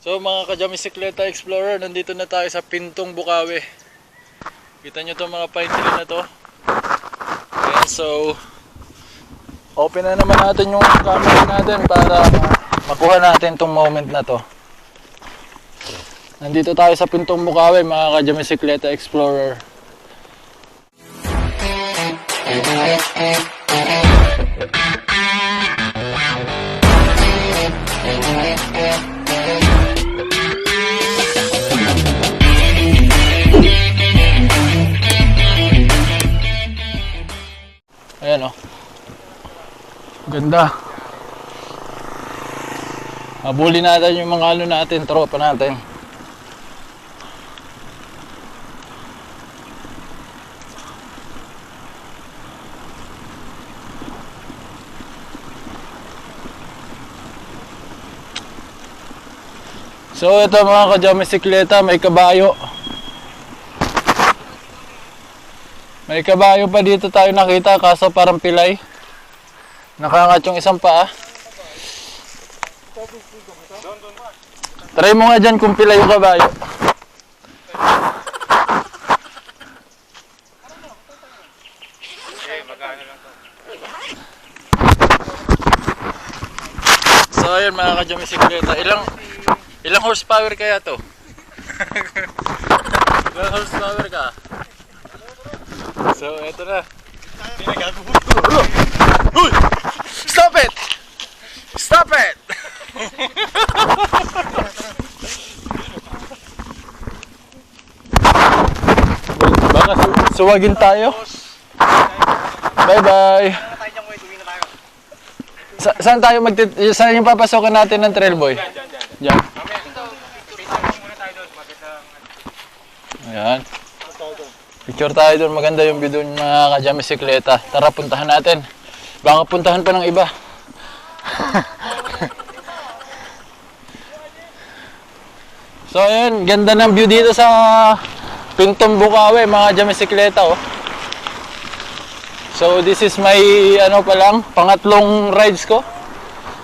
So mga ka-Jamisikleta Explorer, nandito na tayo sa Pintong Bukawi. Kita nyo itong mga pine tree na to. Ayan, so open na naman natin yung camera natin para makuha natin itong moment na to. Nandito tayo sa Pintong Bukawi, mga ka-Jamisikleta Explorer. Ayan o. Ganda. Habulin natin yung mga ano natin, tropa natin. So ito mga ka-Jamisikleta, may kabayo. May kabayo pa dito tayo nakita, kaso parang pilay. Nakangat yung isang paa. Try mo nga dyan kung pilay yung kabayo. So ayun mga ka-Jamisikleta, ilang horsepower kaya to? Ilang horsepower ka? So, eto na. Uy! Stop it! Stop it! Baka suwagin tayo. Bye-bye. Saan tayo saan yung papasokan natin ng trail boy? Diyan. Ayan. Picture tayo doon, maganda yung view doon mga ka-Jamisikleta. Tara, puntahan natin. Baka puntahan pa ng iba. So ayun, ganda ng view dito sa Pintong Bukawi mga Jamisikleta oh. So this is my ano pa lang, pangatlong rides ko.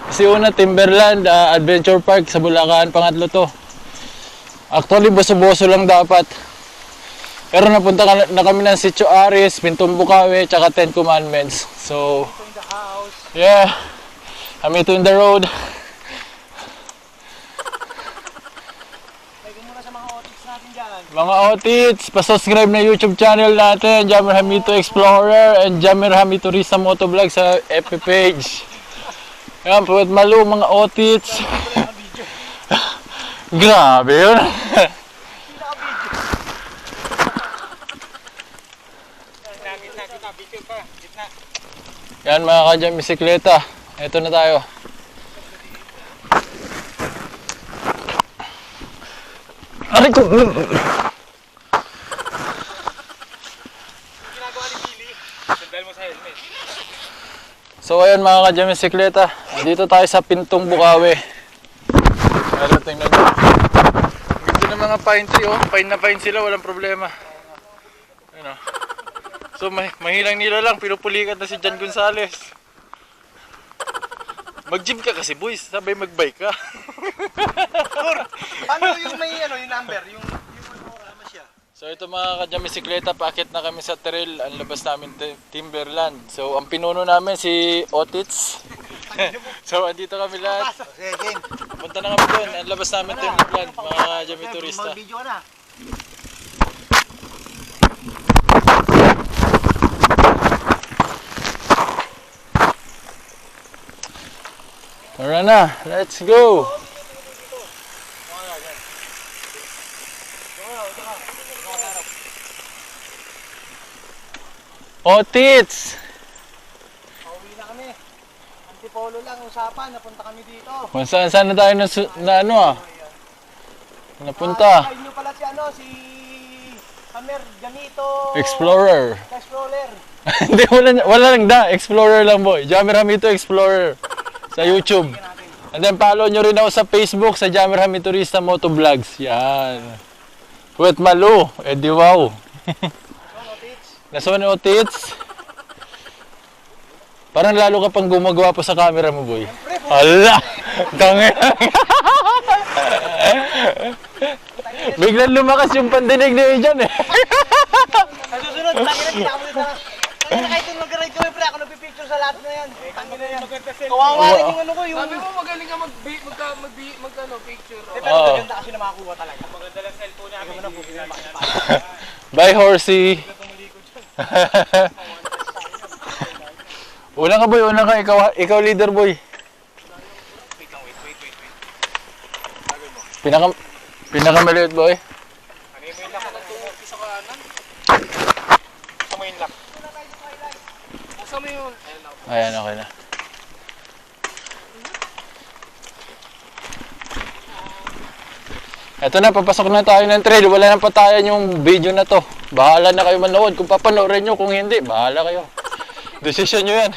Kasi una Timberland, Adventure Park sa Bulacan, pangatlo to. Actually boso-boso lang dapat. Pero napunta na kami ng Sitio Aris, Pintong Bukawi, tsaka Ten Commandments. So, yeah, kami ito in the road. Muna sa mga otits natin dyan. Mga otits, pasubscribe na YouTube channel natin, Jammer Hamito Explorer and Jammer Hamito Risa Motovlog sa FB page. Yan, Puwet Malu, mga otits. Grabe yun. Yan mga ka-Jamisikleta, ito na tayo. Aray ko! Ginagawa ni Billy, sandal mo sa helmet. So ayun mga ka-Jamisikleta, dito tayo sa Pintong Bukawi. Pero tingnan nyo. Ganda ng mga pine tree oh, pine na pine sila, walang problema. Ayun oh. So mahilang nila lang, pinupulikat na si Jan Gonzales. Mag-gym ka kasi boys, sabay mag-bike ka. Paano yung may ano, yung number, yung ano siya? So ito mga ka-Jamisikleta, paakit na kami sa trail, ang labas namin Timberland. So ang pinuno namin si Otits. So andito kami lahat. Punta na kami doon, ang labas namin Timberland, mga Jamiturista. Mag-video ka na. Tara na, let's go! Otits! Pauwi na kami. Antipolo lang usapan, napunta kami dito. Kung saan na tayo na ano ah? Napunta? Kain nyo pala si ano, si Hammer Jamito Explorer. Explorer. Hindi, wala lang da. Explorer lang boy. Jammer Hamito Explorer. Sa YouTube. And then follow nyo rin ako sa Facebook sa Jammer Hamito Risa Motovlogs. Yan. Puwet Malu. Edi wow. Nasa ano tits? Parang lalo ka pang gumagawa pa sa camera mo boy. Hala! Tangin. Biglang lumakas yung pandinig ni Ijan eh. Sa susunod, tangin na pinakamulit na. Tangin na kahit yung mag-ride kami, pre, ako nagpipicture sa lahat na yan. Tangin na yan. Kawawa rin yung ano ko, yung... Sabi mo magaling ka mag-picture. Pero maganda kasi na makakuha talaga. Maganda lang cellphone niya. Hindi mo na bukid na makipag. Bye, horsey. Una ka boy, una ka. Ikaw leader boy. Pinakamaliit boy. Ano yung lock? Sa kanan? Sa mo yung lock? Buksan mo yun. Ayan, okay na. Eto na, papasok na tayo ng trail. Wala nang patayan yung video na to. Bahala na kayo manood. Kung papanoorin nyo, kung hindi, bahala kayo. Decision nyo yan.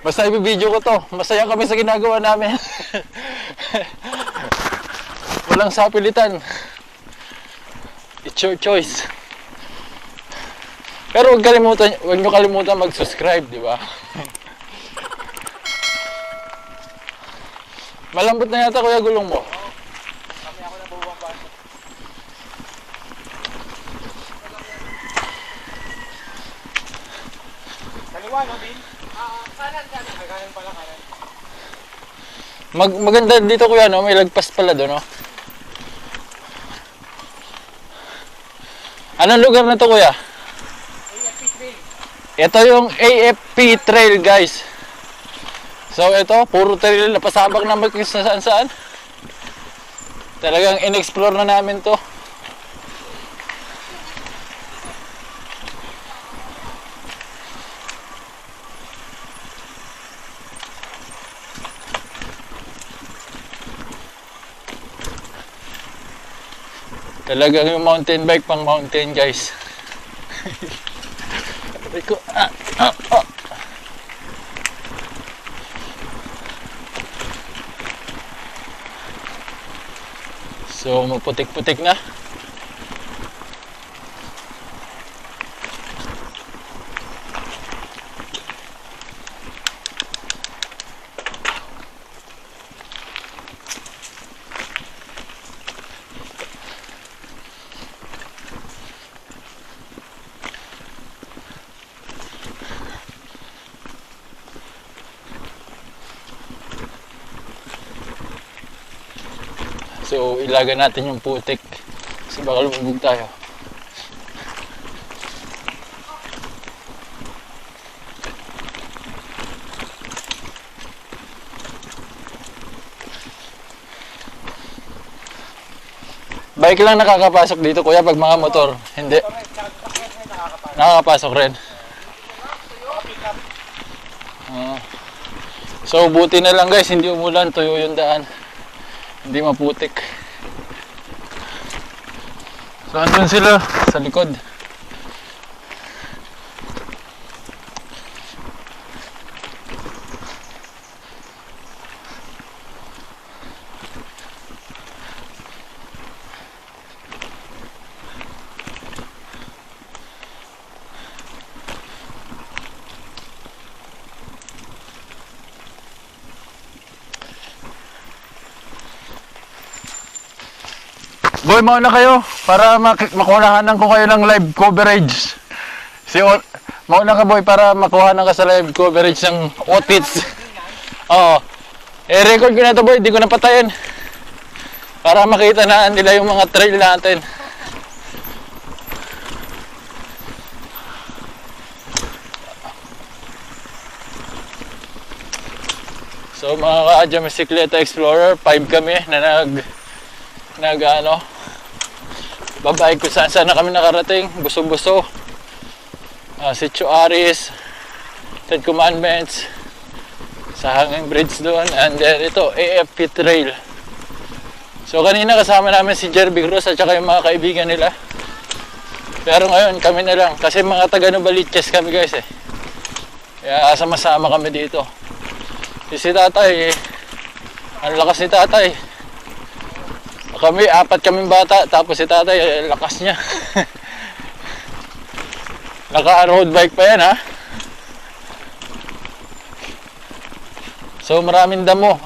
Basta i-video ko to. Masaya kami sa ginagawa namin. Walang sapilitan. It's your choice. Pero huwag nyo kalimutan mag-subscribe, di ba? Malambot na yata kuya gulong mo. Kami ako na buwang ba? Kaliwa, no, Bin? Kanan. Ay, kanan pala, kanan. Maganda dito kuya, no? May lagpas pala doon, no? Anong lugar na to kuya? AFP Trail. Ito yung AFP Trail guys. So ito, puro trail na pasabak naman kung saan saan. Talagang in-explore na namin to. Talagang yung mountain bike pang mountain guys. So maputik-putik na. So ilaga natin yung putik kasi baka lumubog tayo. Bike lang nakakapasok dito kuya pag mga motor. Hindi. Nakakapasok rin. So buti na lang guys, hindi umulan, tuyo yung daan. Hindi maputik. So andun sila sa likod. Boy, mauna kayo para makuhanan ko kayo ng live coverage. Mauna ka boy para makuhanan ka sa live coverage ng outfits. Oo. record ko na to boy, di ko napatayin. Para makita na nila yung mga trail natin. So mga ka-Adya Bicicleta Explorer, 5 kami na babayag kung saan na kami nakarating. Buso-buso, Sitio Aris, 10 Commandments, sa Hanging Bridge doon, and then ito AFP Trail. So kanina kasama namin si Jerby Cruz at saka yung mga kaibigan nila, pero ngayon kami na lang kasi mga taga Novaliches kami guys kaya sama-sama kami dito. Si tatay ang lakas ni tatay. Kami, 4 kaming bata, tapos si tatay, lakas niya. Naka-road bike pa yan, ha? So, maraming damo.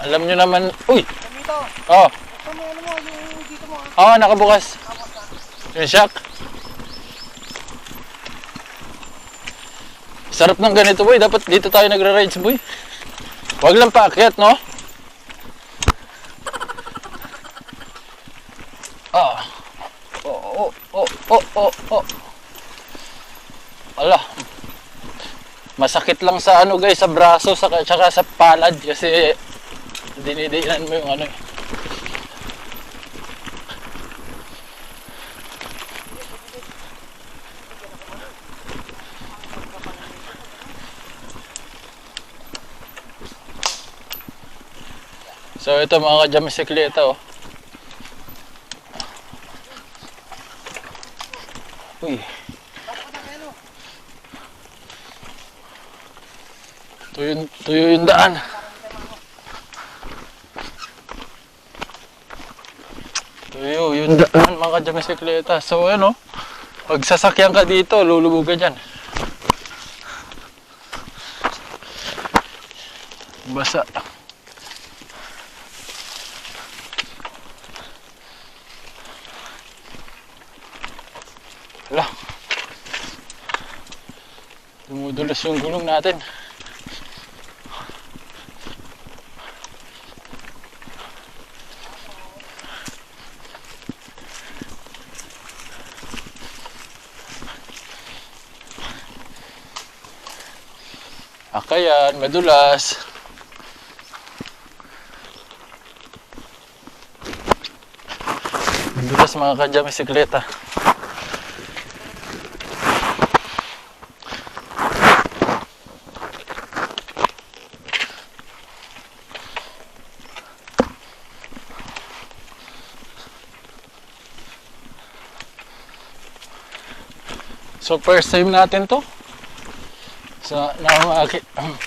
Alam nyo naman, uy! Dito, Oh, Buksan mo ano mo, yung dito mo Oo, nakabukas. Yung shock. Sarap ng ganito, boy. Dapat dito tayo nagra-rides, boy. Wag lang paakyat, no? Ah. Oh. Ala. Masakit lang sa ano, guys, sa braso, tsaka sa palad kasi dinidinan mo yung ano eh. So ito mga ka-jamisikleta, oh. Uy. Tuyo yung daan. Tuyo yung daan mga ka-jamisikleta. So ano, pag sasakyan ka dito, lulubog ka dyan. Basa. Wala. Dumudulas yung gulong natin. Akayan, madulas. Madulas mga ka-jamisikleta. So first time natin to. So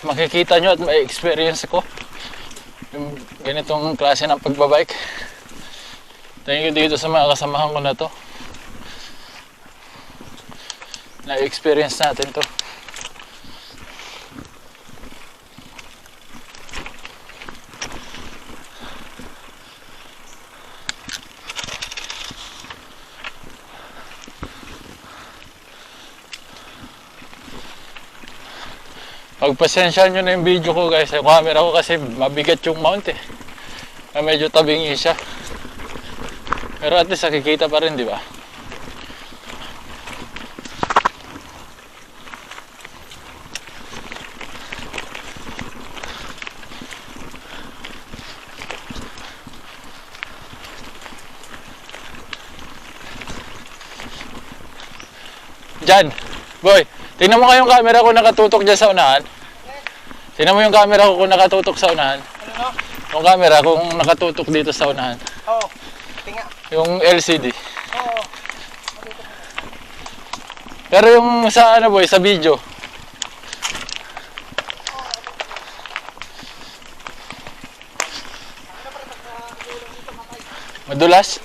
makikita nyo at may experience ko yung ganitong klase ng pagbabike. Thank you dito sa mga kasamahan ko na to. Na-experience natin to. Pagpasensyahan nyo na yung video ko, guys. Yung camera ko kasi mabigat yung mount eh. Medyo tabingi siya. Pero at least nakikita pa rin, di ba? Diyan, boy. Tingnan mo kayong camera ko nakatutok dyan sa unahan. Tingnan mo yung camera ko kung nakatutok sa unahan. Ano no? Yung camera kung nakatutok dito sa unahan. Oo. Tinga. Yung LCD. Oo. Pero yung sa ano boy, sa video. Madulas?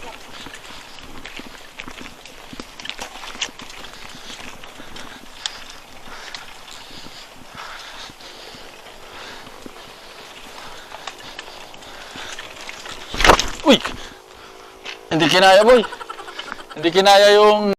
Uy! Hindi kinaya boy. Hindi kinaya yung